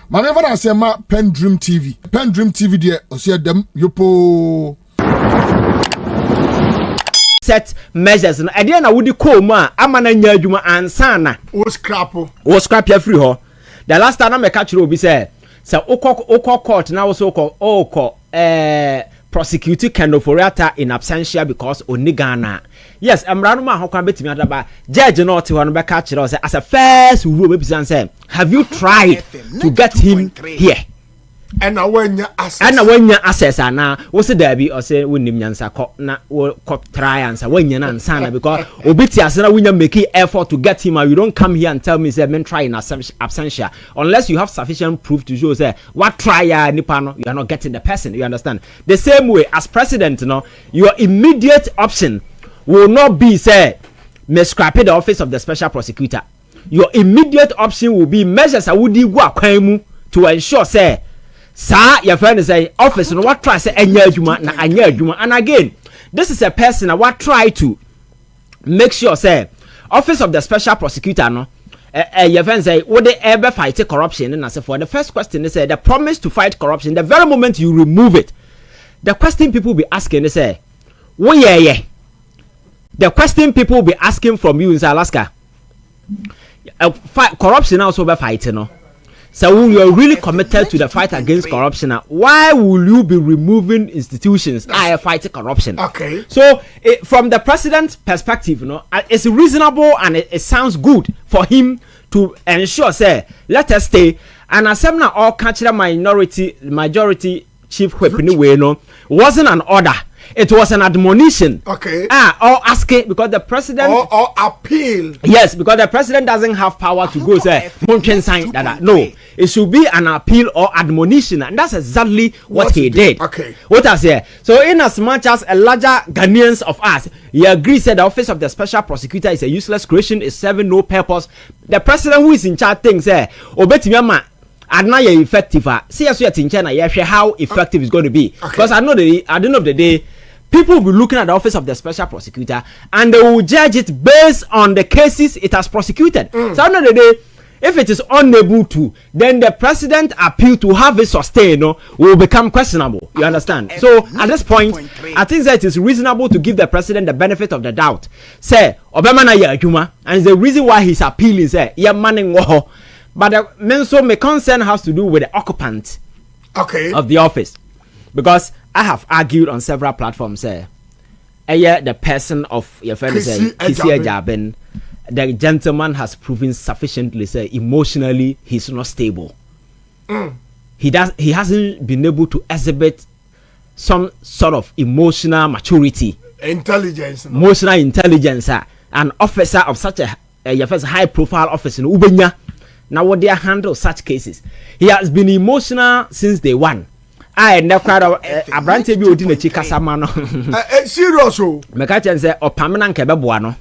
Manever I say ma PENDREAM TV. PENDREAM TV there, I see them yopo. Set measures no. Ade na wodi call ma amana nya adwuma ansana. O scrap ya free ho. The last time I catch you obi say oko court na also oko prosecutor Kenoforiata in absentia because oni Ghana. Yes, Emrano ma ho kan betimi adaba. Judge no te ho no be catch you say as a first rule be say have you tried to get him here? And na wanya access ana wo se da bi o se wonim nyansa ko na wo try answer wanya na ansana because obiti asena wonya make effort to get him and you don't come here and tell me say men try in absentia unless you have sufficient proof to show say what try nipa no you are not getting the person, you understand? The same way as president no, your immediate option will not be say me scrap the office of the special prosecutor. Your immediate option will be measures awudi gu akwan mu to ensure say sa your friend say office no what try say anya adwuma na anya adwuma. And again, this is a person that what try to make sure say office of the special prosecutor no your friend say would they ever fight corruption? And I say for the first question they say the promise to fight corruption, the very moment you remove it, the question people be asking they say oh yeah the question people be asking from you in Alaska fight corruption also be fighting no. So you are really committed to the fight against corruption. Why will you be removing institutions that are fighting corruption? Okay. So from the president's perspective, you know, it's reasonable and it sounds good for him to ensure, say, let us stay. And as some all cultural majority chief whip anyway, no, wasn't an order. It was an admonition. Okay. Or asking because the president or appeal. Yes, because the president doesn't have power to go say sign that. No, it should be an appeal or admonition, and that's exactly what he did. Okay. What I say. So, in as much as a larger Ghanaians of us, he agrees that the office of the special prosecutor is a useless creation, is serving no purpose. The president who is in charge thinks, Obetimiama. And now you're effective. See us in China, how effective it's going to be. Okay. Because I know at the end of the day, people will be looking at the office of the special prosecutor and they will judge it based on the cases it has prosecuted. So at the end of the day, if it is unable to, then the president appeal to have it sustained will become questionable. You understand? So at this point, I think that it is reasonable to give the president the benefit of the doubt. Say, Obama na ya juma, and the reason why he's appealing say, yeah, manning woho. But my concern has to do with the occupant of the office. Because I have argued on several platforms, the person of your friend Kissi Agyabeng, the gentleman has proven sufficiently, emotionally he's not stable. He hasn't been able to exhibit some sort of emotional maturity. Emotional intelligence. An officer of such a high profile office in Ubenya. Now what they handle such cases. He has been emotional since day one. I never cried a branch of you didn't chica samano. Serious. Mekachen say or permanent kebebuano.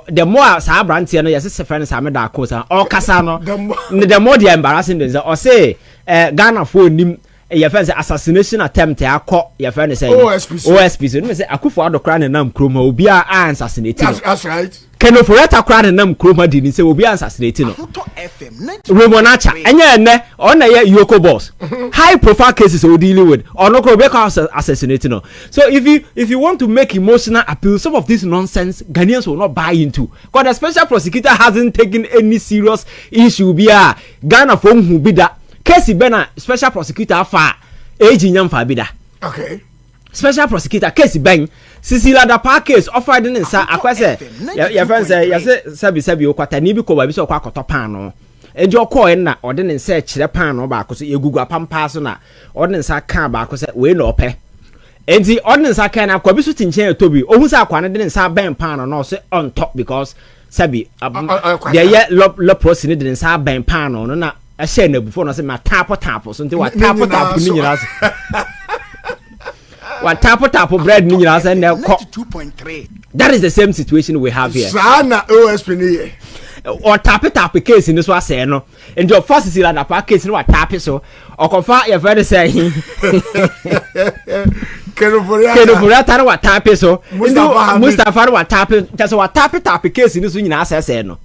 The more sa branch no yes friends ameda cosa or casano. The more the embarrassing is or say Ghana for nim your friends assassination attempt I caught your friend say OSP. So say Akufo Addo cry na nam kroma obi a assassinate. That's right. Kenoforiata cry na nam kroma di say obi assassinate no. Remonacha enya on Yoko boss. High profile cases we dealing with or no assassinating no. So if you want to make emotional appeal, some of this nonsense Ghanaians will not buy into. Because the special prosecutor hasn't taken any serious issue bia Ghana from who be that Kissi Bena special prosecutor fa age nyam fa bida. Okay. Special prosecutor Kissi Beng Sisila da pa case offered in sa akwase your friend say you say sabi okwata ni bi ko ba bi so kwa koto pan no ejo ko en na ode ne nsa kire pan no ba ko so egugu apampa so na ode ne nsa kan ba ko so we no ope enti ode ne nsa kan na kwa bi so tinchen etobi ohun sa kwa ne de nsa ben pan no so on top because sabi there ye lo process ne de nsa ben pan no na a share na before no say ma tapo so nti wa tapo ni nyina so what tapo bread ni nyina so na 2.3. That is the same situation we have here. Sana OSP ni or tap case in this was say no and your first is that pa case no tap so or confirm your friend say Kenoforiata what tap so Mustafa what tap just what tap case in this nyina say no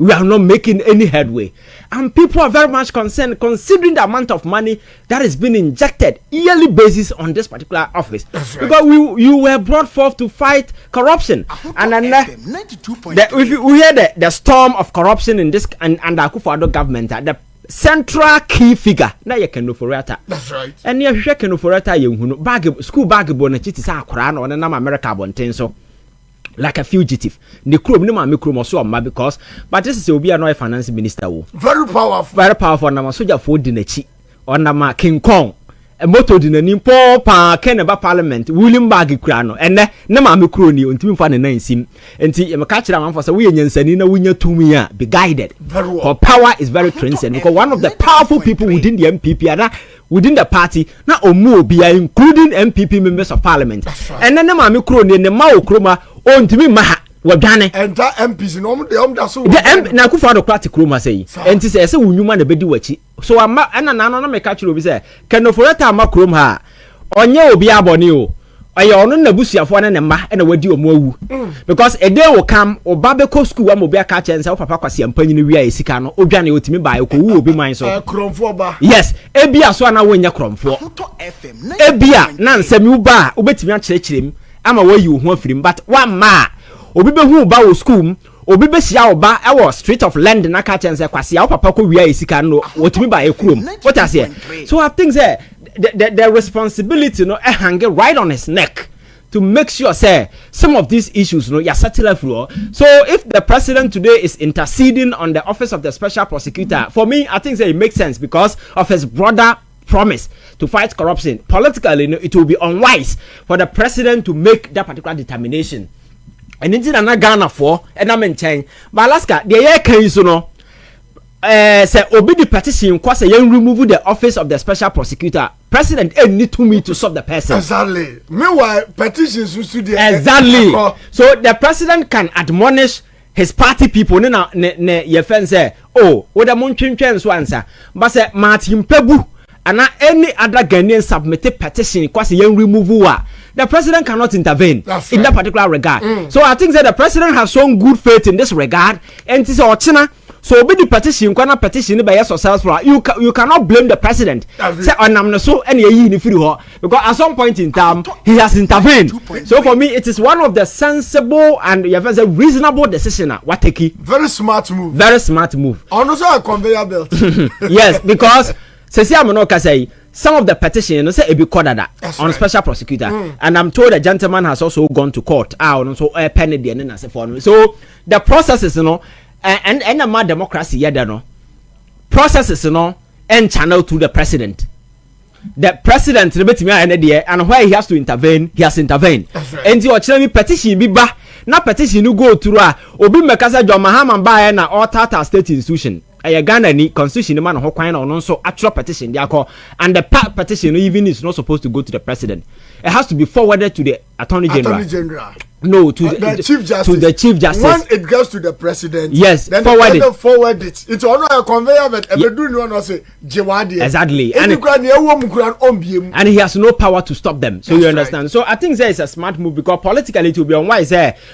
we are not making any headway. And people are very much concerned considering the amount of money that is being injected yearly basis on this particular office. Right. Because you were brought forth to fight corruption. And then if you hear the storm of corruption in this and the Akufo-Addo government, the central key figure na ye Kenoforata. That's right. And ye hwe Kenoforata ye hu no bag school bag bo na chiti sa akora na na America bonten so like a fugitive. The krom ni ma me krom so ma because but this is obi a finance minister wo. Very powerful. Very powerful na ma soja fo di na chi. Ona ma King Kong. A moto di na nimpo pa Keneba parliament William bag kura no ene na ma me kro ni ontimi fa ne nan sim. Enti ye meka kira man for say we nyansani na wunya tumi a be guided. For power is very transcendent because one of the powerful people within the NPP and within the party na omu obi including NPP members of parliament. And then na ma me kro ni ne ma okroma ontimi maha wadwane enter MPs no da so the MP na Akufo-Addo kwati kroma say enti say wunyuma na bedi wachi so ama na na meka kire obi say Kenoforata ama krom ha onye obi abone o oye ono na busuafo ne ma na wadi omo awu because a day will come oba be ko school am obi aka che nsa papa kwase ampanyini wi a esika no odwane otimi ba ko wu obi man so kromfo ba yes ebia so na wonya kromfo ebia na nsami uba obetimi a kire ama wayi wo ho afirim but one ma obi be hu ba wo school obi be sia oba e wo street of land na ka chen say kwase ya papa ko wia esika no wotimi ba ekrom what I say so I think say the responsibility no hang right on his neck to make sure say some of these issues no ya settle through. So if the president today is interceding on the office of the special prosecutor, for me I think say it makes sense because of his broader promise to fight corruption. Politically, it will be unwise for the president to make that particular determination. And it's in Ghana for and I'm in chain. But Alaska, the year can you know say obi the petition cause you remove the office of the special prosecutor. President need to me to stop the person. Exactly. Meanwhile, petitions used to exactly. So the president can admonish his party people ne your friend say, oh, what the mountain so answer. But say Martin Pebu and any other Ghanaian submitted petition cause you remove the president cannot intervene in that particular regard. So I think that the president has shown good faith in this regard and it is China. So be the petition petition by yourself you cannot blame the president. Say on so any because at some point in time he has intervened. So for me it is one of the sensible and a reasonable decision. What take very smart move. Very smart move. Also a conveyor belt. Yes, because say some of the petition say it be called that on right. Special prosecutor and I'm told the gentleman has also gone to court so penny the so the processes and a more democracy processes and channel to the president. The president and where he has to intervene, he has intervened. Right. And you are me petition be ba na petition you go through obi mekasa John Mahama ba na all Tata state institution. Ghana ni constitution man ho kwan na so actual petition they call and the petition even is not supposed to go to the president. It has to be forwarded to the attorney general. No, to the chief justice. To the chief justice. When it goes to the president, yes, then forward it. It's on a conveyor belt. Exactly. And he has no power to stop them. So that's you understand. Right. So I think there is a smart move because politically it will be unwise.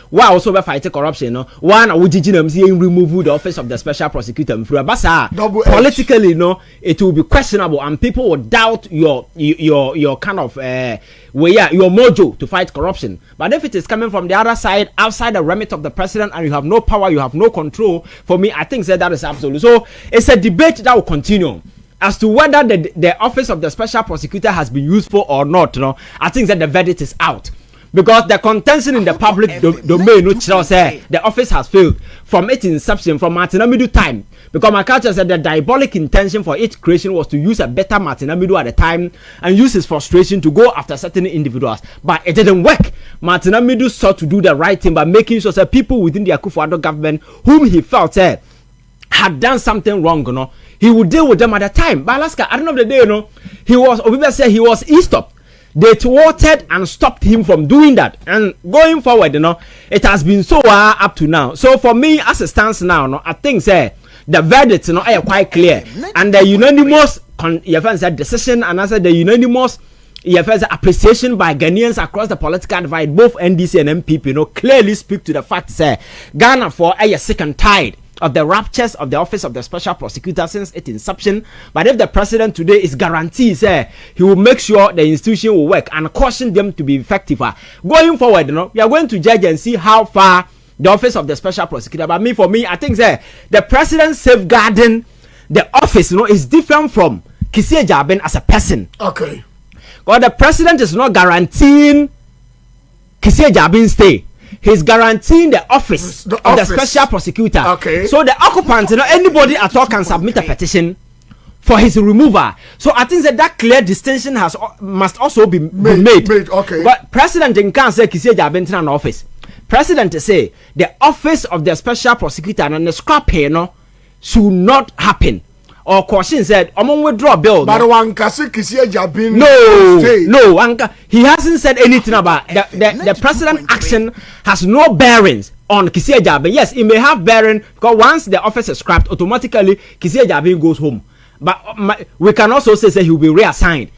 Why also be fighting corruption? One, remove the office of the special prosecutor. Politically, it will be questionable, and people will doubt your kind of your mojo to fight corruption. But if it is coming from the other side, outside the remit of the president, and you have no power, you have no control, for me, I think that is absolute. So it's a debate that will continue as to whether the office of the special prosecutor has been useful or not. I think that the verdict is out. Because the contention in the public domain, the office has failed from its inception, from Martin Amidu time. Because my culture said the diabolic intention for its creation was to use a better Martin Amidu at the time and use his frustration to go after certain individuals. But it didn't work. Martin Amidu sought to do the right thing by making sure that people within the Akufo-Addo government whom he felt had done something wrong, he would deal with them at the time. But Alaska, at the end of the day, he was e-stopped. They thwarted and stopped him from doing that. And going forward, it has been so up to now. So for me, as it stands now, I think the verdict are quite clear. And the unanimous decision and also the unanimous appreciation by Ghanaians across the political divide, both NDC and NPP, clearly speak to the fact Ghana for a sick and tired of the raptures of the office of the special prosecutor since its inception. But if the president today is guaranteed, he will make sure the institution will work and caution them to be effective. Going forward, we are going to judge and see how far the office of the special prosecutor. But for me, I think the president safeguarding the office, is different from Kissi Agyabeng as a person. Okay. Because the president is not guaranteeing Kissi Agyabeng stay. He's guaranteeing the office of the special prosecutor. Okay. So the occupant, anybody at all can submit a petition for his removal. So I think that clear distinction must also be made. Okay. But president can't say Kissi Agyabeng in an office. President say the office of the special prosecutor and the scrap here should not happen. Or caution said, "Among withdraw bill." But one Kissi Agyabeng. No, he hasn't said anything about the president action has no bearings on Kissi Agyabeng. Yes, it may have bearing because once the office is scrapped, automatically Kissi Agyabeng goes home. But we can also say he will be reassigned.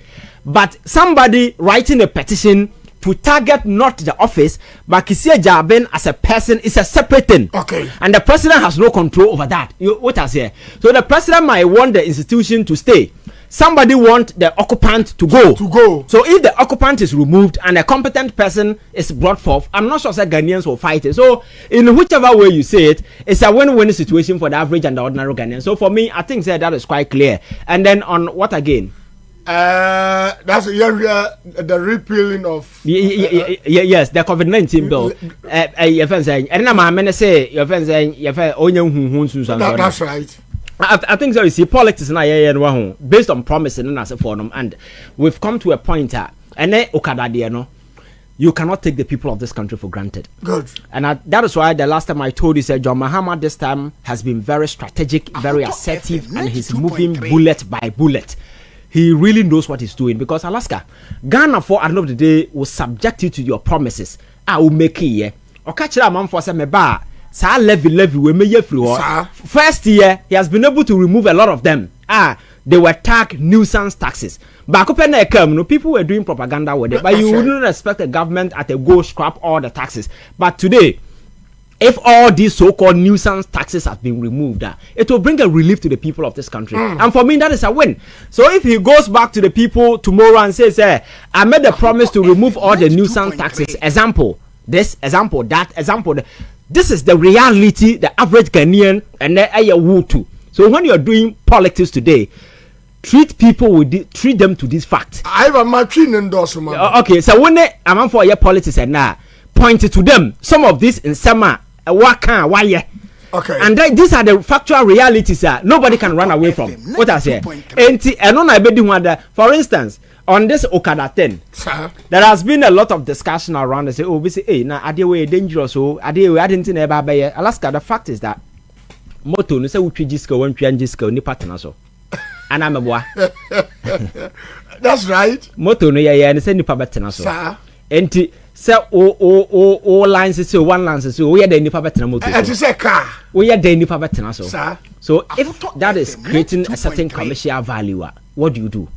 But somebody writing a petition to target not the office, but Kissi Agyabeng as a person is a separate thing. Okay. And the president has no control over that. What I say? So the president might want the institution to stay. Somebody want the occupant to go. So if the occupant is removed and a competent person is brought forth, I'm not sure that Ghanaians will fight it. So in whichever way you say it, it's a win-win situation for the average and the ordinary Ghanaian. So for me, I think that is quite clear. And then on what again? That's the repealing of yes, the COVID-19 bill. Your friend saying, and I'm say your friend saying that's right. I think so. You see, politics now based on promises and as a forum, and we've come to a point and then Okada, you cannot take the people of this country for granted. Good. And that is why the last time I told you, said John Mahama this time has been very strategic, very assertive, and he's moving bullet by bullet. He really knows what he's doing because Alaska, Ghana for at the end of the day will subject you to your promises. I will make it. Or catch a man for some bar. Sa levy we may first year he has been able to remove a lot of them. They were tagged nuisance taxes. Back up and people were doing propaganda with it, but you wouldn't expect the government at a go scrap all the taxes. But today, if all these so-called nuisance taxes have been removed, it will bring a relief to the people of this country. And for me, that is a win. So if he goes back to the people tomorrow and says, I made a promise to remove all the nuisance taxes, example, this, example, that, example, this is the reality, the average Ghanaian, and then too. So when you're doing politics today, treat them to this fact. I have a machine endorsement. Okay, so when I'm for your politics and now point to them, some of this in summer. Okay. And these are the factual realities that nobody can run away from. What I say. For instance, on this Okada thing, there has been a lot of discussion around and say, oh, we say, hey, now are they way dangerous? So are they way I didn't know about Alaska? The fact is that moto no say we just go ni partner so. And I'm a boy. That's right. Moto no and say ni partner so. Enti say o lines say one lines say we dey nipa betena motor. And say car. We dey nipa betena so. So if that is creating a certain commercial value, what do?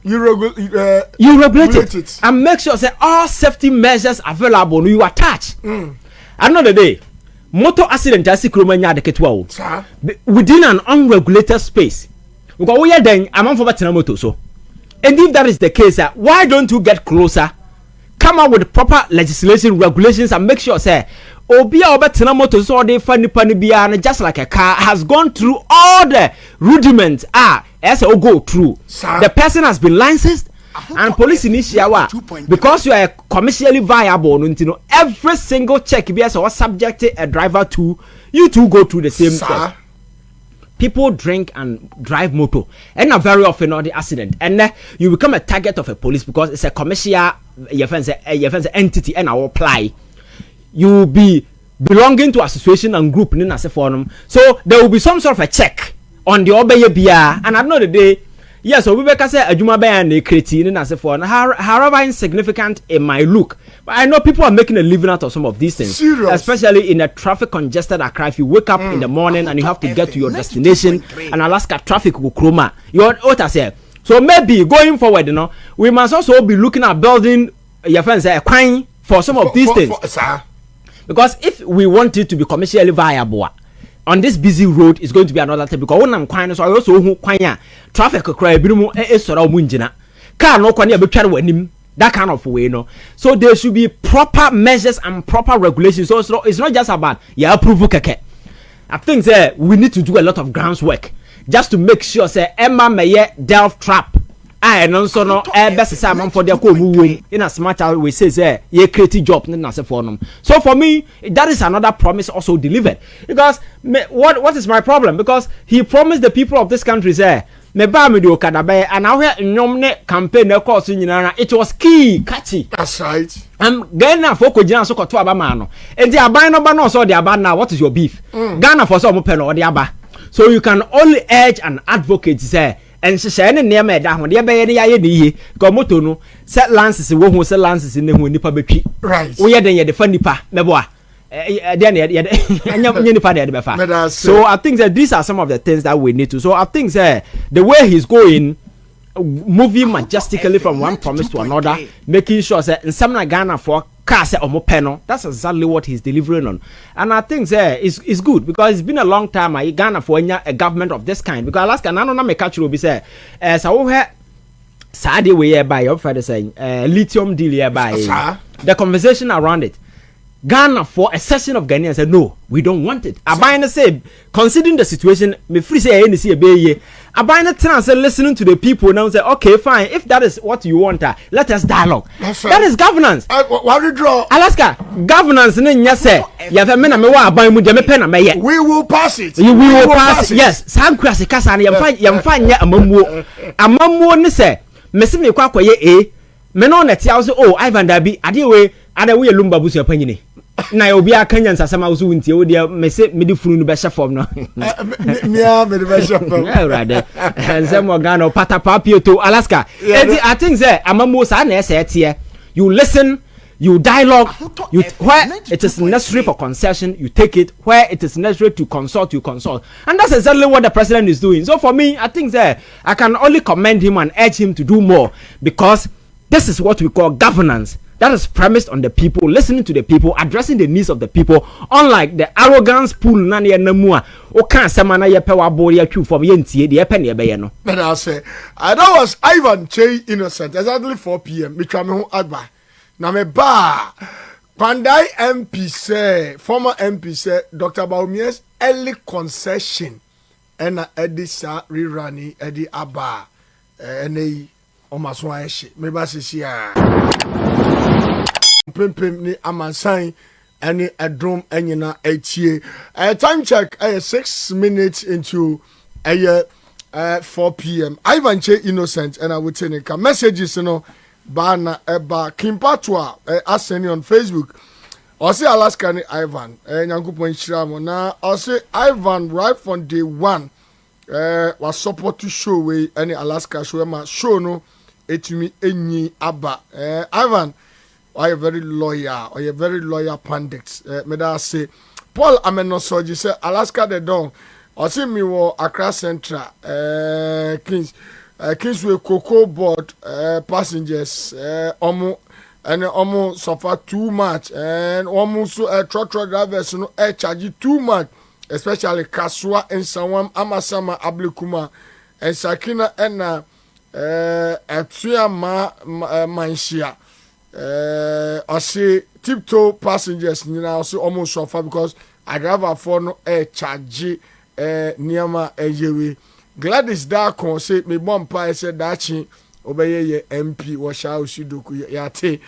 You regulate it and make sure say all safety measures available you attach. Another day, motor accident just kromanya de ketwa within an unregulated space. Because we are then among for betena motor so. And if that is the case, why don't you get closer? Come out with proper legislation, regulations, and make sure say Obia Obetina motors or they funny biana just like a car has gone through all the rudiments as it go through. The person has been licensed and police initiawa because you are commercially viable. Every single check BS or subject a driver to you two go through the same check. People drink and drive motor and not very often on the accident and you become a target of a police because it's a commercial entity and our apply. You will be belonging to association and group in as a forum. So there will be some sort of a check on the obey bia and at another day. Yes, so we can say Agyabeng and the creating in as a forum. However insignificant it might look. But I know people are making a living out of some of these things. Serious? Especially in a traffic congested Accra. If you wake up in the morning and you have to get to your destination and Alaska traffic will chroma. You're what I say. So maybe going forward, we must also be looking at building your friends a coin for some of these things. Because if we want it to be commercially viable, on this busy road is going to be another thing because when I'm quiet, so I also who quiet traffic cry birumu sora munjina car no kwani abetware wanim that kind of way no. So there should be proper measures and proper regulations. So it's not just about approve keke. I think say we need to do a lot of groundwork just to make sure say Emma may delve trap. I no so no best say man for their ko mu in as much as we say ye create job na say for them. So for me that is another promise also delivered because what is my problem because he promised the people of this country say me ba me di okada be and now nyom ne campaign na course nyina it was catchy. That's right. Ghana for ko gina so koto aba ma no enti aban no ba no so the aba now what is your beef Ghana for so mo pe no the aba so you can only urge and advocate say and she ne name da ho de be ye ya ye ni ye ko moto no set lances wo hu set lances ne hu nipa betwi right wo ye den ye de fa nipa mebo a then so I think that these are some of the things that we need to. So I think that the way he's going, moving majestically from one promise to another, making sure that in some Ghana for cars or more panel, that's exactly what he's delivering on. And I think that is good because it's been a long time Ghana for a government of this kind. Because Alaska, I don't know me catch will be say so we sad way by your father saying lithium deal by the conversation around it. Ghana for a session of Ghanaians said no, we don't want it. Abayna said, considering the situation, me free say any see a bay. Abayna said, listening to the people now say, okay, fine. If that is what you want, let us dialogue. That's right. That is governance. What do you draw? Alaska governance. Then say, you have men me wa abayna mu de me pen me ye. We will pass it. We will pass it. Yes. Sankura se kasa na yamfa nya amamuo. Amamuo ne say, me se me kwa koye me no na tia so oh Ivan Dabi ade we ada we lumba busu apanyini. Na obi akanya nsasama wo so wuntie wo de me se me di funu no be shefom no mia me di be shefom yeah right nsem Ghana pata papio Alaska I think say amamo sa na ese tie you listen you dialogue you where it is necessary for concession you take it where it is necessary to consult you consult and that's exactly what the president is doing. So for me I think that I can only commend him and urge him to do more because this is what we call governance. That is premised on the people, listening to the people, addressing the needs of the people. Unlike the arrogance pool, nani ya namua. O can't say mana ya pewa bori ya chu from yentie the penny ya bayano. But I say, that was Ivan Che Innocent. Exactly 4 p.m. Me try me home adba. Na me ba. Pandai MP say, former MP say, Dr. Baumia's early concession. Ena edi sa rirani edi aba. Ene omaswa eshi. Me ba sisi ya. Pim ni amansan any adrom enyina etie time check 6 minutes into 4 p.m. Ivan Che Innocent and I would say messages bana eba kimpatwa aseni on Facebook or say Alaska ni Ivan nyankopon shiramo na or say Ivan right from day one was support to show we any Alaska show ma show no etumi enyi aba Ivan or a very loyal or a very loyal pundit. Me da say Paul Amenosoji say Alaska the Don or see me wo Accra Central Kingsway Cocoa Board passengers omo suffer too much and almost truck drivers no charge too much especially Kaswa and Sawam Amasama Ablikuma and Sakina and Atuyama Manshia. I say tiptoe passengers now also almost suffer because I drive for no charge near yewe. Gladys Darko say me bompa said dachi obey ye MP or shall Sudoku yate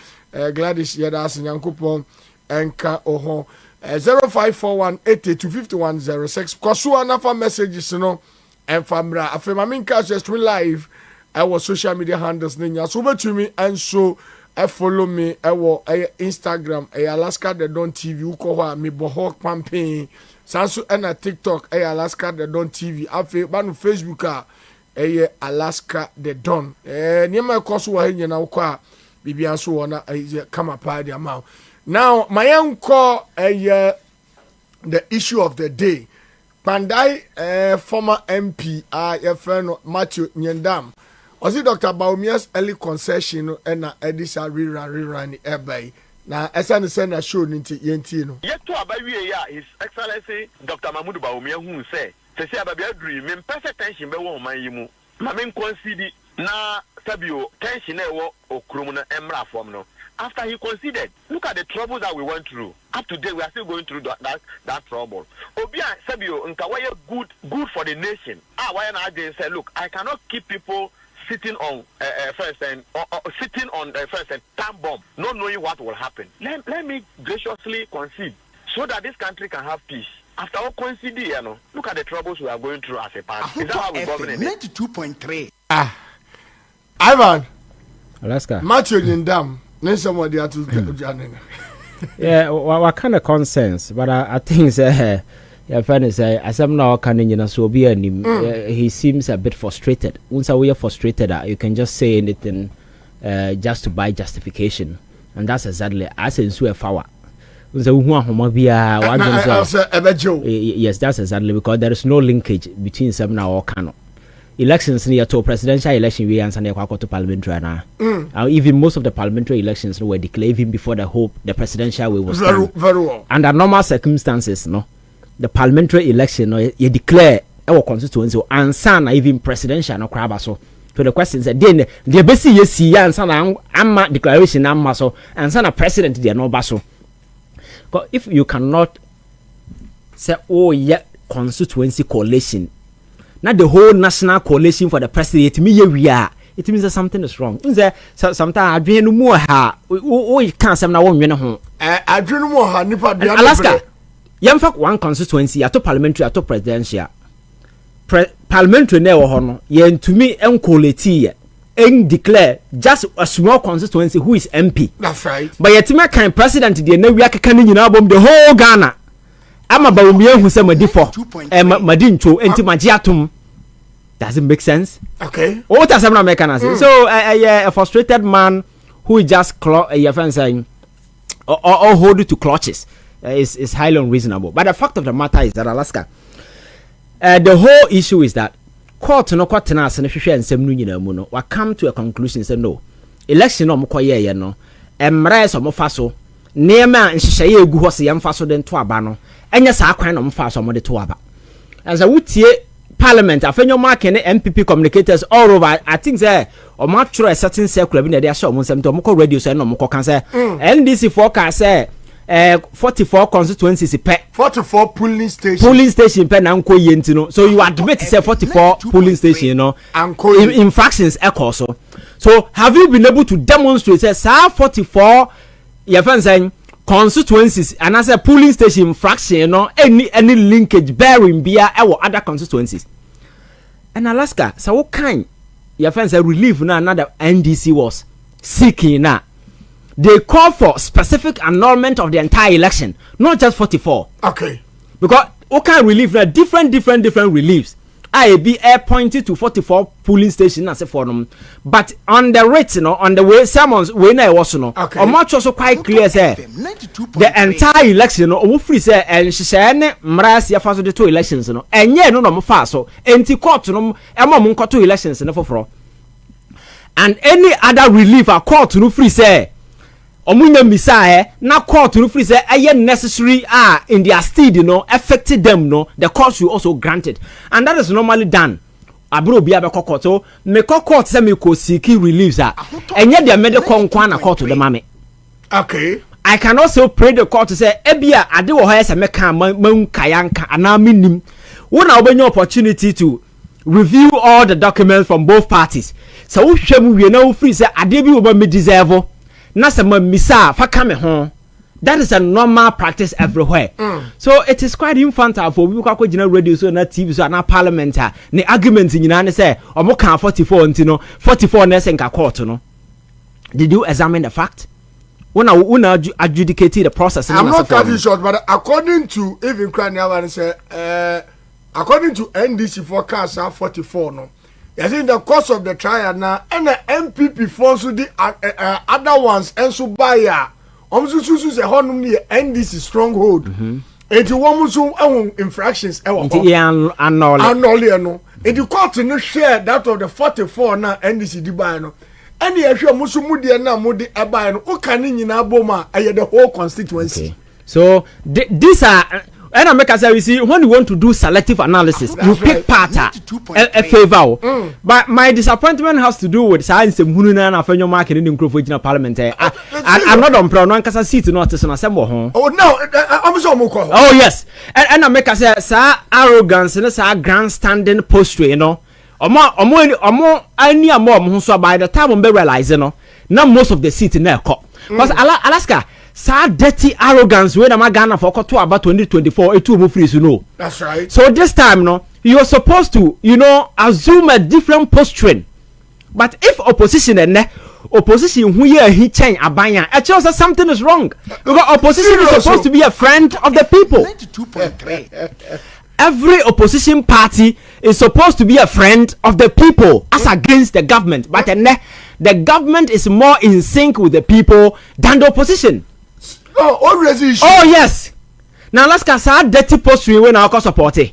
Gladys Yadas Yankupon Enka Oho 0541 825106 Kosua for messages no and famra afemaminka just live our social media handles ninya so to me and so follow me Instagram Alaska the Don TV uko me boho campaign sanso na TikTok Alaska the Don TV afi ba no Facebook Alaska the Don niema koso wa henya na uko a bibia so wona kama pa dia ma now my uncle the issue of the day Pandai former MP your friend Matthew Nyendam Osi Dr. Baumia's early concession and Edisa rerun ebay na ɛsɛ send a show ninti yenti no yet to abawie ya His Excellency Dr. Mahmoud Bawumia hu say say ababia duru me mpese tension be wo man yi mu ma me concede na sabio tension e wo okrum no emra form no. After he considered, look at the troubles that we went through. Up to date, we are still going through that trouble. Obia Sabio, good for the nation. Why not they say, look, I cannot keep people sitting on first and sitting on first and time bomb, not knowing what will happen. Let me graciously concede so that this country can have peace. After all concede, look at the troubles we are going through as a party. Is that how we govern it? 92.3. Ivan, Alaska. Matthew Yindam. Somebody had to yeah, what kind of concerns? But I think your friend is as I'm now can so be he seems a bit frustrated. Once we are frustrated, you can just say anything just to buy justification, and that's exactly as in so far. Yes, that's exactly because there is no linkage between some now or cannot. Elections near to presidential election we answer to parliamentary now. Even most of the parliamentary elections were declared even before the presidential way was done. Very well. Under normal circumstances, the parliamentary election you declare our constituency and son even presidential no crab so. So the question is then the basic yes and son amma declaration amma so and son a president they no baso. Because if you cannot say oh yeah constituency coalition. Not the whole national coalition for the president. It means that something is wrong. Sometimes I dream no more. You can't say now. I dream no more. Alaska. You have one constituency. At parliamentary, at presidential. Parliamentary never honor. You to me, quality. And declare just a small constituency who is MP. That's right. But yet, my kind president, the new year can you know the whole Ghana. I'm a Bawumia who said Madifo and Madincho and Timajiatum. Does it make sense? Okay. What does I'm making us? So a frustrated man who just your friend saying or hold it to clutches is highly unreasonable. But the fact of the matter is that Alaska, the whole issue is that court no court na and some muno will come to a conclusion say no election no mkoye no emra so mo faso nema nhyehyeye egu ho se yem faso den to aba no enya sa akwan no mo faso mo de to aba as a wutie parliament afenyo mark ne NPP communicators all over. I think say o ma tro a certain circular bi na dey show mo nsem to mo ko radio so no mo ko kan say NDC forecast say 44 constituencies pe 44 polling station pe na nko yenti no. So you admit say 44 polling station, you know, infractions so have you been able to demonstrate say 44 your friend saying constituencies and as a polling station infraction, you know, any linkage bearing beer or other constituencies? And Alaska, so what kind your friends say relief now another NDC was seeking now. They call for specific annulment of the entire election, not just 44. Okay. Because what kind of relief? Different reliefs. I be pointed to 44 polling stations as a forum, but on the rate, you know, on the way sermons when I was no, okay. Or much also quite clear say the entire election, no, free say and she said mras ya faso the two elections, no, and yeah, no faso, anti court no, and two elections no for and any other relief a court no free say. Omunya misa na court no free say necessary in their stead, you know, affected them, no, the court should also grant it, and that is normally done. Abro bia be court so me court say me ko seek reliefs and yet the medical kwana court to the mame. Okay. I can also pray the court to say ebia ade wo ho say meka man kayanka ana minim wona obenye opportunity to review all the documents from both parties. So wo hwem wie na wo free say ade bi wo ba me deserve na sama misa fa kame ho. That is a normal practice everywhere. So it is quite infantile for people who go radio so na TV so na parliament the argument nyina ne say omo kan 44 ntino 44 na senka court no. Did you examine the fact? When I adjudicated the process, I'm not cutting short, but according to even Kraniawan say according to NDC forecast 44 no. I think the course of the trial now and the NPP force the other ones and so buyer Omsusu say honum near NDC stronghold. And you want to infractions annul no. And the court no share that of the 44 now NDC di buy no. Any issue Musumudi and Namudi Aban, who can in Aboma, the whole constituency. Okay. So these are. And I make us say, you see, when you want to do selective analysis, you pick part a favor. But my disappointment has to do with science and Mununa and Afenyo market in the Crawford Parliament. I'm not on Pro, because I see to notice and assemble. Oh, no, I'm so much. Oh, yes. And I make us say, sir, arrogance and sir, grandstanding posture, you know. Or more, I near more, so by the time we realize, you know, now most of the seats in there. Because Alaska. So dirty arrogance when I'm Ghana for about 2024 it will move free, you know. That's right. So this time no you are supposed to assume a different posturing. But if opposition who he change abanya it shows that something is wrong. Because opposition is supposed to be a friend of the people. 92.3. Every opposition party is supposed to be a friend of the people as against the government. But the government is more in sync with the people than the opposition. Oh yes. Now let's get our dirty posturing when our support it.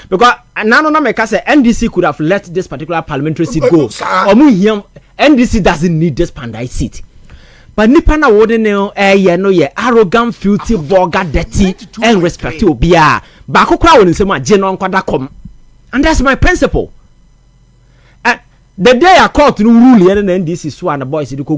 Because now make us say NDC could have let this particular parliamentary seat go. NDC doesn't need this pandai seat. But Nipana wouldn't know arrogant, filthy, vulgar, dirty, and respectful beer. Bako crowd in some general kwadakom. And that's my principle. The day I called to rule and NDC swan the boys to go.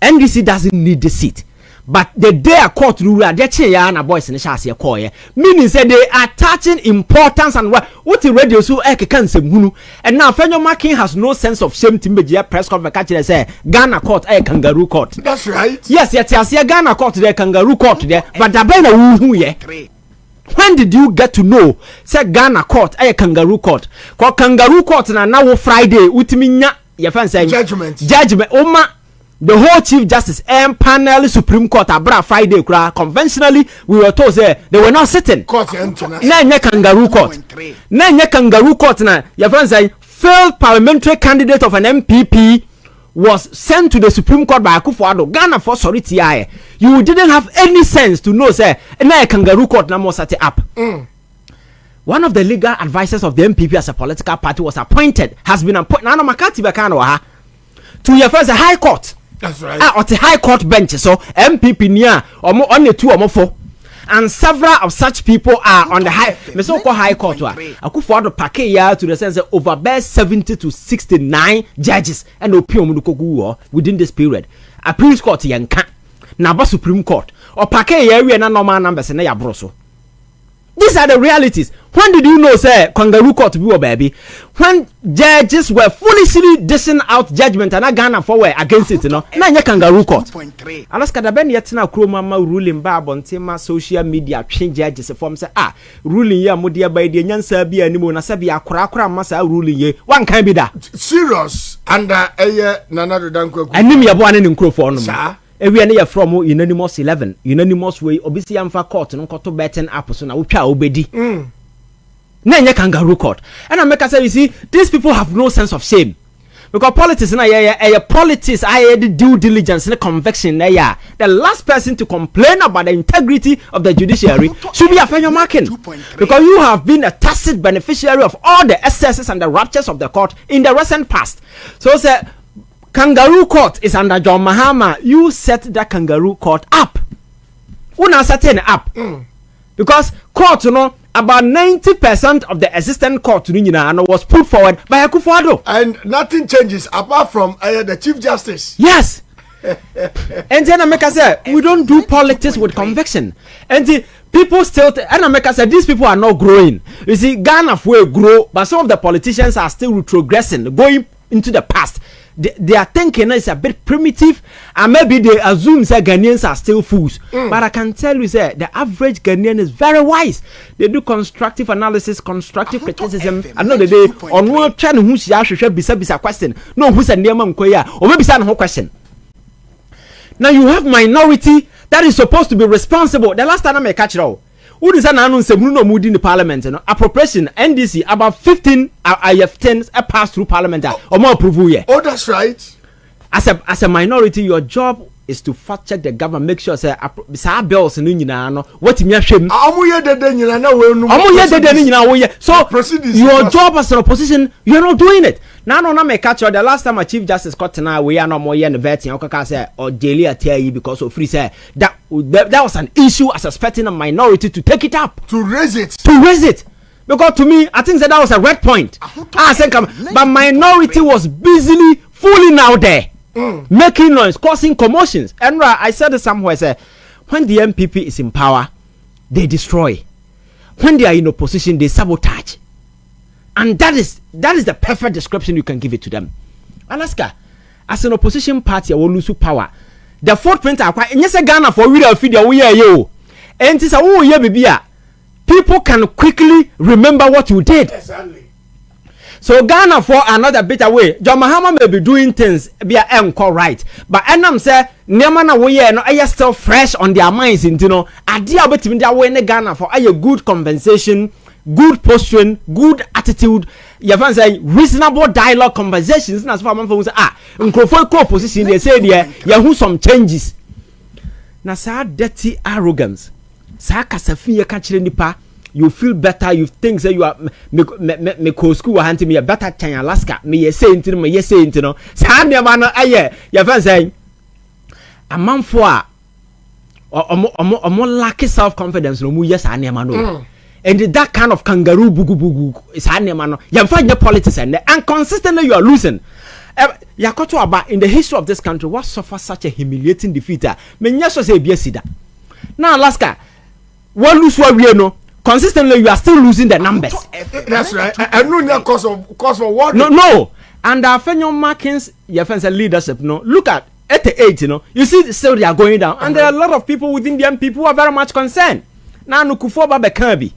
NDC doesn't need the seat. But the day I called to rule, they're and boys in the chassis call, meaning that they are attaching importance and what the radio so can say. And now Fenyo Marking has no sense of shame to make a press conference say Ghana court a kangaroo court. That's right. Yes, Ghana court there, kangaroo court there, but the Bena who ye. When did you get to know say Ghana court a kangaroo court? Called kangaroo court na now Friday utiminya your fan saying judgment. Oma the whole Chief Justice and panel Supreme Court abra Friday conventionally we were told say they were not sitting. Court na kangaroo court. Na kangaroo court na your friend say failed parliamentary candidate of an NPP was sent to the Supreme Court by Akufo-Addo. Ghana for sorry TI. You didn't have any sense to know say na kangaroo court na more set it up. One of the legal advisors of the NPP as a political party was appointed, has been appointed. Nana Makati Bakano to your first High Court. That's right. At the High Court bench, so MPP near or more only 2 or more 4. And several of such people are on the High Court. Akufo-Addo package to the sense of over 70 to 69 judges and opium within this period. Appeal Court yanka, Naba Supreme Court or package area na normal numbers and ya broso. These are the realities. When did you know, say, kangaroo court be baby? When judges were foolishly dishing out judgment and Ghana forward against it, na kangaroo court. Alaska da ben yet na mama ruling bar on tema social media change judges form say ruling ya modia by the Nyansa be animo na sabi akra masa ruling ye. One can be that. Serious under Nana Danko. Anim ya bo ane nkro for no. We are from unanimous 11 unanimous way obisi amfa court no koto betting up so na wotwa obedi na kangaroo court and I make us say you see these people have no sense of shame because politics na politics the due diligence and conviction na the last person to complain about the integrity of the judiciary should be Fenyo Marking because you have been a tacit beneficiary of all the excesses and the raptures of the court in the recent past. So say kangaroo court is under John Mahama. You set that kangaroo court up. Una setting up. Because court, about 90% of the existing court was put forward by Akufo-Addo. And nothing changes apart from the Chief Justice. Yes. And then America said, we don't do politics with conviction. And the people still, and America said, these people are not growing. You see, Ghana will grow, but some of the politicians are still retrogressing, going into the past. Their thinking is a bit primitive, and maybe they assume that Ghanaians are still fools. But I can tell you that the average Ghanaian is very wise. They do constructive analysis, constructive criticism. I know the day on one trying to bisa question. No, who's a nearman or maybe some whole question. Now you have minority that is supposed to be responsible. The last time I catch it all. Who is an announce mood in the parliament? Appropriation NDC about 15 IF10s passed through parliament or more approval. Oh, that's right. As a minority, your job is to fact check the government, make sure say bills no nyina no what me ahwem amuye dede nyina na we nu amuye dede nyina wo ye so your job as an opposition you are not doing it now no na me catch the last time a chief justice got now we are no more in the vetting okaka say or daily atai because of free say that was an issue as expecting a minority to take it up to raise it because to me I think that was a red point I said but minority was busily fooling out there. Making noise, causing commotions. And I said it somewhere, say, when the NPP is in power, they destroy. When they are in opposition, they sabotage. And that is the perfect description you can give it to them. Alaska, as an opposition party, I will lose power. The footprint are quite. Yes, Ghana for real video. We are you. And it's a yeah, people can quickly remember what you did. Exactly. So Ghana for another bit away. John Mahama may be doing things be a encore right. But Enam say Nema na we no are still fresh on their minds you know. Idea about him that way in Ghana for a good compensation, good posturing, good attitude. You can say reasonable dialogue conversations. That's what man say nkrofo position they say there who some changes. Na sa dirty arrogance. Sa kasafin ka kire nipa. You feel better, you think that you are me co school hunting me a better than Alaska. Me ye say into me ye say into no. Sam ya man aye. Your friend say a man for or more lack self confidence no mu yes ane man no. And that kind of kangaroo bugu is ane man no. You find your politics and consistently you are losing. Yakoto about in the history of this country what suffers such a humiliating defeat. Me nyaso say biesida. Now Alaska, what lose what we know. Consistently, you are still losing the numbers. That's right. I know that cause of what? No. And Fenyon Markins, your friends and leadership, no. Look at 88, you know. You see, still they are going down. And there are a lot of people within the NPP who are very much concerned. Now, no Kufoba Bekambi.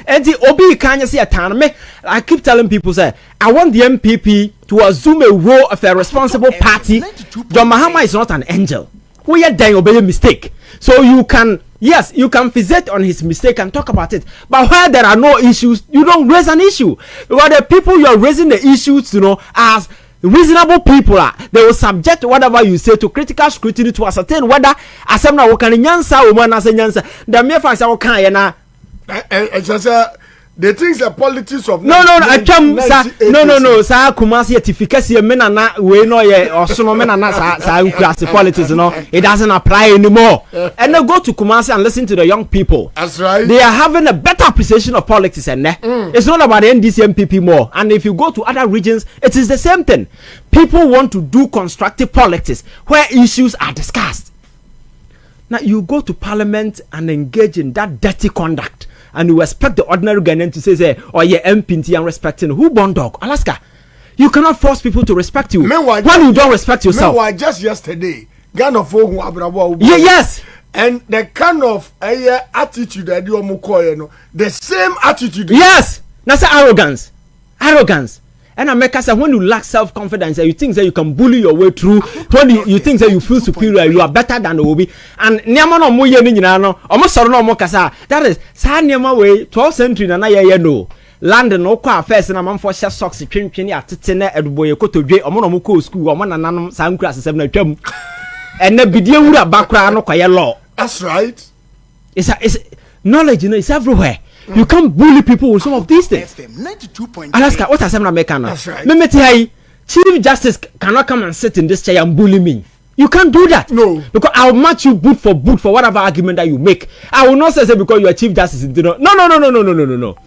And the Obi Kanya see a town. I keep telling people, say, I want the NPP to assume a role of a responsible party. John Mahama is not an angel. We are dying obey a mistake. So you can. Yes, you can fixate on his mistake and talk about it. But where there are no issues, you don't raise an issue. Because the people you are raising the issues, you know, as reasonable people are, they will subject whatever you say to critical scrutiny to ascertain whether asemna wokani nyansa o man as nyansa. The mere fact that can na the things the politics of no sa Kumasi efficacy mena na we no ye osono mena na sa class politics no it doesn't apply anymore and then go to Kumasi and listen to the young people. That's right. They are having a better appreciation of politics and it's not about the NDC MPP more. And if you go to other regions it is the same thing. People want to do constructive politics where issues are discussed. Now you go to parliament and engage in that dirty conduct. And you expect the ordinary Ghanaian to say, oh yeah, MPT and respecting who born dog? Alaska, you cannot force people to respect you when you don't respect yourself. Meanwhile, just yesterday, Ghana folk who abrabo. Yes. And the kind of attitude that you are the same attitude. Yes. That's arrogance. And America said when you lack self-confidence, you think that you can bully your way through. When you think that you feel superior, you are better than the Obi. And Niama no mo ye ni nyina no. Omo soro no mo kasa. That is sa Niama way 12th century na ye no. Land no kwa first na man for share socks twentwen ya tete na eduboye kotodwe omo no mo ko school omo nananom sa nkura asesem na twam. And na bidie wura bakra no kwa ye law. That's right. It's knowledge, you know, it's everywhere. You can't bully people with some of these things. Alaska, what has American? That's right. Chief Justice cannot come and sit in this chair and bully me. You can't do that. No. Because I'll match you boot for whatever argument that you make. I will not say because you are Chief Justice. No.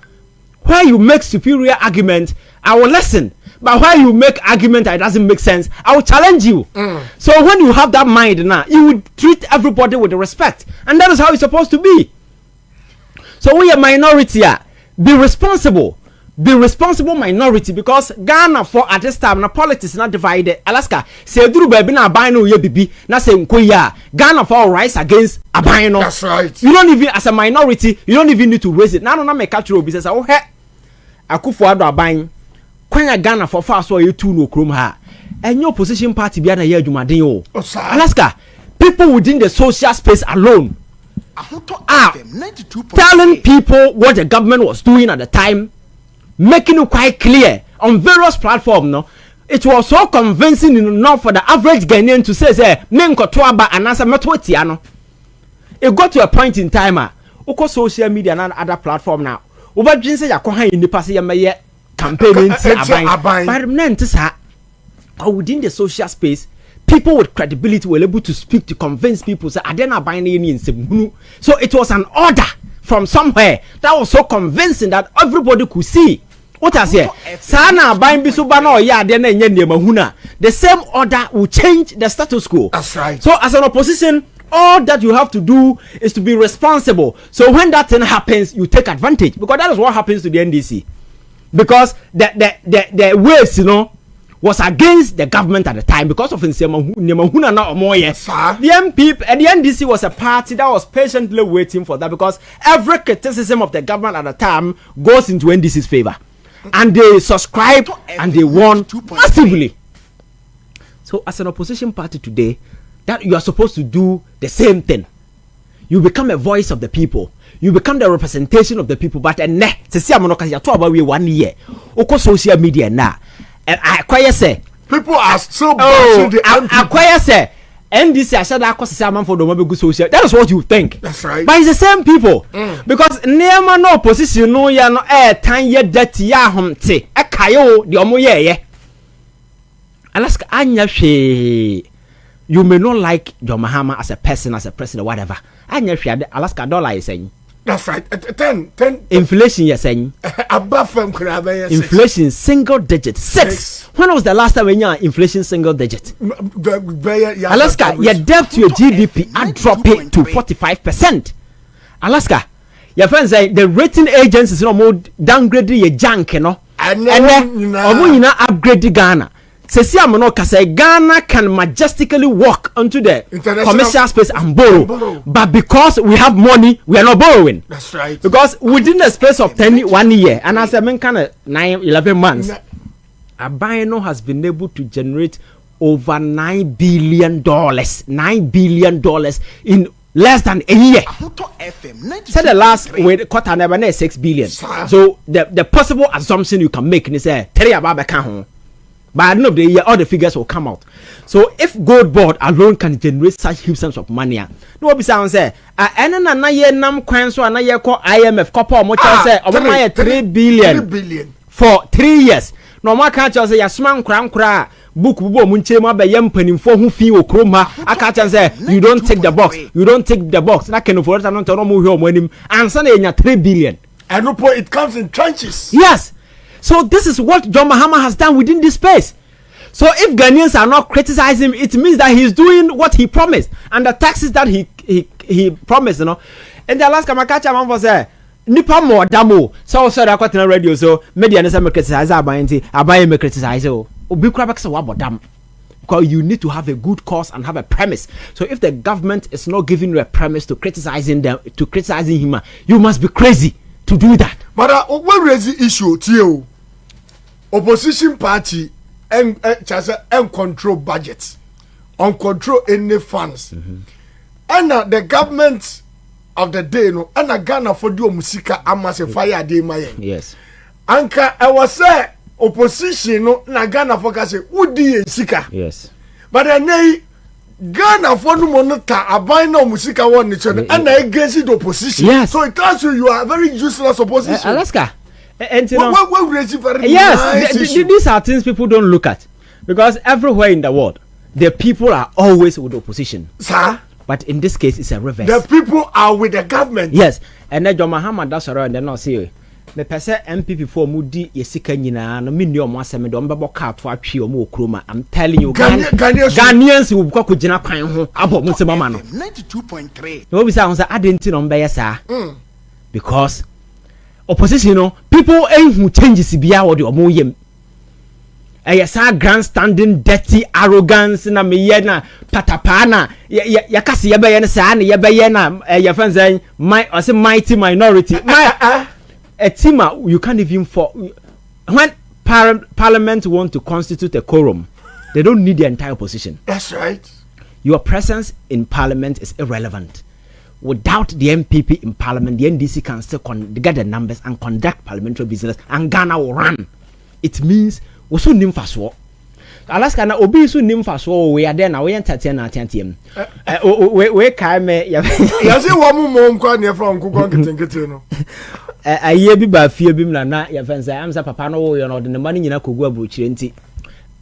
Where you make superior argument, I will listen. But where you make argument that doesn't make sense, I will challenge you. So when you have that mind now, you will treat everybody with respect. And that is how it's supposed to be. So we are minority. Be responsible minority because Ghana for at this time na politics not divided. Alaska say duru baby na aban no ye bibi na say nkoya Ghana for rise against aban no. That's right. You don't even as a minority you don't even need to raise it. Now no make catch obi say oh he akufo ado aban kwanya Ghana for far so you two no krom ha. Enyo opposition party bia na ye adwumaden o. Alaska people within the social space alone telling people what the government was doing at the time, making it quite clear on various platforms. No, it was so convincing enough for the average Ghanaian to say menkotoaba anasa metwetiano. It got to a point in time oko social media and other platform now. Over say yakoha in the past ye campaigning but within the social space, people with credibility were able to speak to convince people say I didn't buy any. So it was an order from somewhere that was so convincing that everybody could see. What I say? Sana buying bisubano ya dena nyende mahuna. The same order will change the status quo. That's right. So as an opposition, all that you have to do is to be responsible. So when that thing happens, you take advantage, because that is what happens to the NDC. Because the waves, was against the government at the time because of the NPP and the NDC was a party that was patiently waiting for that, because every criticism of the government at the time goes into NDC's favor. And they subscribed and they won massively. So as an opposition party today, that you are supposed to do the same thing. You become a voice of the people. You become the representation of the people. But to see about 1 year, oko social media now, and I quite say people are still bashing the NPP. I quite say NDC I said that cause for the good social. That is what you think. That's right. But it's the same people. Because never no opposition no ya no 10 year dirty ya humte. Kayo the omo ye. Alaska anya she. You may not like John Mahama as a person, as a president, whatever. Anya she Alaska dollar is saying. That's right. 10. Inflation you're saying. Above from inflation single digit. 6. When was the last time when you are inflation single digit? Alaska, your debt to your GDP are dropping to 45%. Alaska, your friends say the rating agencies no more downgrading your junk, and then upgrade Ghana. Ghana can majestically walk onto the commercial space and borrow. But because we have money, we are not borrowing. That's right. Because within the space of 1 year, and as I mean, kind of 9-11 months, Agyabeng has been able to generate over $9 billion. $9 billion in less than a year. So the last quarter never 6 billion. So the possible assumption you can make is say by the end of the year, all the figures will come out. So if gold board alone can generate such huge sums of money, no be sound say, na ye nam kwan so na ye call IMF couple mo say omo 3 billion for 3 years. No ma kan say ya sman kra book bubo mu nche ma be yam panimfo hu fi okroma aka say you don't take the box na can for that no to no mu hwe omo anim ansa na enya 3 billion. And it comes in trenches. Yes. So this is what John Mahama has done within this space. So if Ghanaians are not criticizing him, it means that he's doing what he promised, and the taxes that he promised, And the Alaska Makacha man was there. Nipa more damo. So I got on radio. So media and some criticize Agyabeng me criticize. Obi krabak say what dam. Because you need to have a good cause and have a premise. So if the government is not giving you a premise to criticizing him, you must be crazy to do that. But what raise the issue to you? Opposition party and control budgets, control any funds, and the government of the day and Ghana for do musika amas a fire day my yes. Anka I was say opposition na Ghana for say would sika yes. But then Ghana for no moneta Agyabeng no musika one each other and against the opposition. Yes. So it tells you are very useless opposition. Alaska. And yes, these are things people don't look at, because everywhere in the world the people are always with the opposition, sir. But in this case it's a reverse. The people are with the government. Yes. And then John Mahama that's around and not see me pese NPP for mudi yesika nyina no me omo asem de ombebo ka to atwe omo okroma. I'm telling you Ghanaians will go kugina kwan ho abo mo mama no 92.3 no be say on say adenti no mbe yesa because opposition people who changes bia wo de omo yem sa grandstanding dirty arrogance na me ye na patapa na ya kase ye be ye na sa na ye be ye na your friends say mighty minority a team you can't even for when parliament want to constitute a quorum, they don't need the entire opposition. That's right. Your presence in parliament is irrelevant. Without the NPP in parliament, the NDC can still get the numbers and conduct parliamentary business, and Ghana will run. It means also nimfaswo. Alaska na obi so nim fa so we ade na we entertain na atentiem we kai me ya say wo mo nkwa ne from nkukọ nketenkete no aye bi ba fie bi na ya fense am say papa no wo yo no de ne man nyina kogu abuchire nti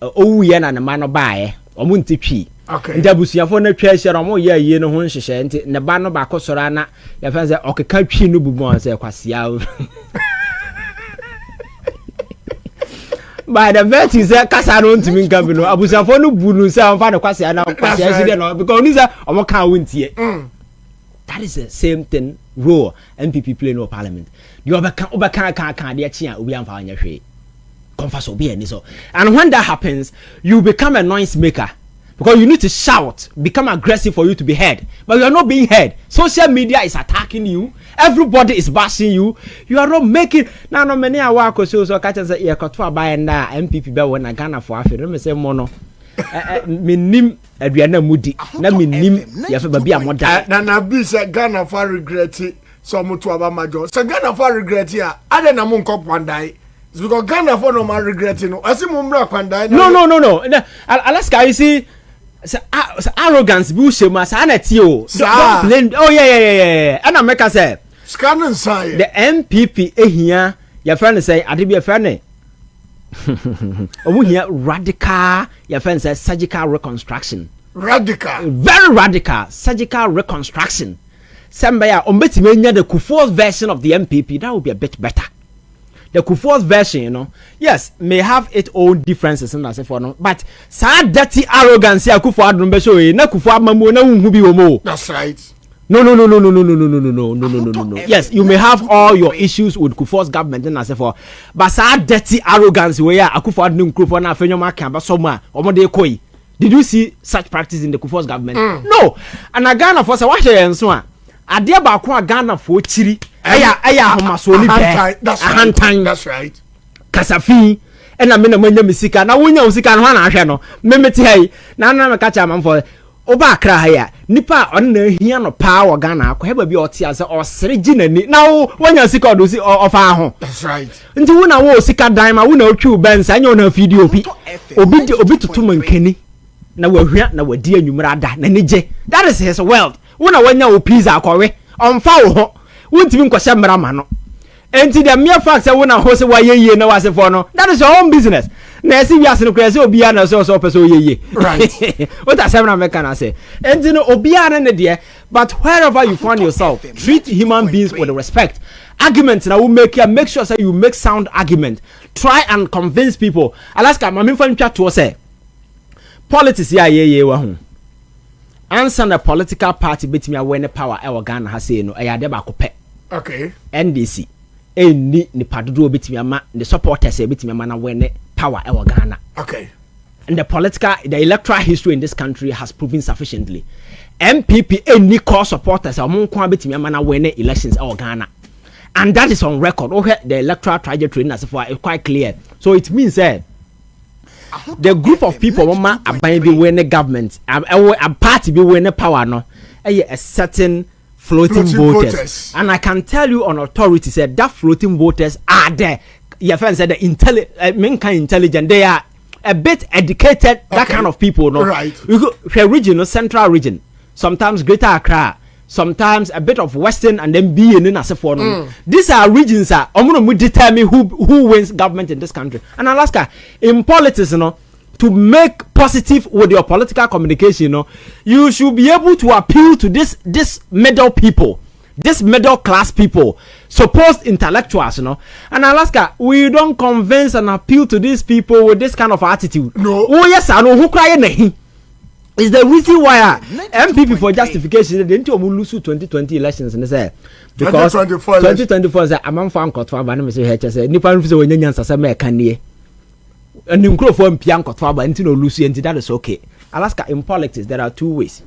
owu ye na ne man no baaye omo nti twi nti abusuafo na twa hye no mo ye aye no ho nhyehyɛ nti ne ba no ba kosora na ya fense okeka twi no bubu on say kwasia by the vet is a kasa no ntimi nka bi no abusuafo no bu no say on fa de kwasia na kwasia si de no because oni say omo kan wontie that is the same thing role NPP play no parliament you kan de chia obi amfa anya hwe confess obi ani so and when that happens you become a noise maker because you need to shout become aggressive for you to be heard but you are not being heard social media is attacking you everybody is bashing you you are not making na no many awa akoso so catch say e koto abaye na MPP be won na Ghana for afi no me say mo no menim aduana mudi na menim ya fa ba bia moda na bi say Ghana for regret so mo to aba majo say Ghana for regret ya ade na mo nkop wandai because Ghana for no ma regret no asi mo mra kwandai no Alaska you see arrogance bi ushema sa na ti o don't blame oh yeah and I make say scanning say the MPP ehia your friend say ade bi friend omu hia radical your friend say surgical reconstruction very radical surgical reconstruction somebody ombetime nya the Kufuor's version of the MPP that would be a bit better. The Kufuor's version, you know, yes, may have its own differences in that for no, but sad dirty arrogance ya Kufuor adrumbe show na Kufuor mamu na unhubi omo. That's right. No. Yes, you may have all your issues with Kufuor's government and as for, but sad dirty arrogance where ya Kufuor adrum Kufuor na fenyo maka ba somewhere omo de koi. Did you see such practice in the Kufuor's government? No. And a Ghana for say what you so ade ba ko Ghana for chiri aya homaso ni be that's right kasafi ena me na manya misika na wonya usika no na ahwe no memeti hai na me ka cha manfo oba akra ha ya nipa on na hia no pa wo Ghana akwa heba bi oti ase osere ginani na wonya sika odosi ofa ho that's right nti wona wo sika dan ma wona otwi ubensa anya ona video obi tutuma nkani na wahwia na wadi anwumra da na nije that is his world wona wanya o pizza akwawe onfa wo ho wontimi nkwahye mrama no enti the mere fact say wona ho se wayeye na wase for no that is your own business na esi wiase no kwa se obi ana so person oyeye right what I say na make na say enti no obi ana ne de but wherever you find yourself treat human beings with respect argument na we make sure say you make sound argument try and convince people Alaska mama fan twa to say politics ya yeye wa ho answer the political party betimi awene power e Ghana ha say no e ya de ba ko pe okay NDC eni ni padodo betimi ama the supporters e betimi ama na wene power e Ghana okay and the electoral history in this country has proven sufficiently MPP eni core supporters amon kwa betimi ama na wene elections e Ghana and that is on record the electoral trajectory na for quite clear so it means the group of people who are be winning government, a party be winning power no, a certain floating voters. And I can tell you on authority said that floating voters are there. Your friend said the intelligent, they are a bit educated, that kind of people, no. Right. You go region, central region, sometimes Greater Accra, sometimes a bit of Western and then being in Asafo. These are regions that will determine who wins government in this country. And Alaska, in politics, you know, to make positive with your political communication, you know, you should be able to appeal to this middle people, this middle class people, supposed intellectuals, you know. And Alaska, we don't convince and appeal to these people with this kind of attitude. No. Oh yes, I know who crying. Is the reason why MPP for justification they didn't lose 2020 elections and say because 2024 say among fan kotwa ba na me say he say nipa nfu say wonyanyan sasa me kan nie and nkrofo mpian kotwa ba nti no lose nti that is okay. Alaska, in politics there are two ways.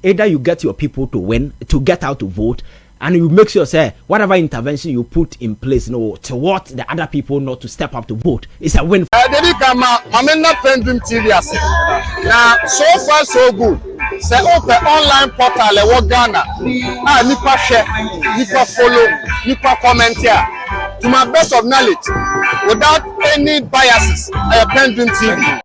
Either you get your people to win, to get out to vote, and you make sure say whatever intervention you put in place, you know, to what the other people not to step up to vote, it's a win. I'm not PENDREAM TV. Now, so far so good. Say open online portal e Ghana. Nipa share, nipa follow, nipa comment here. To my best of knowledge, without any biases, PENDREAM TV.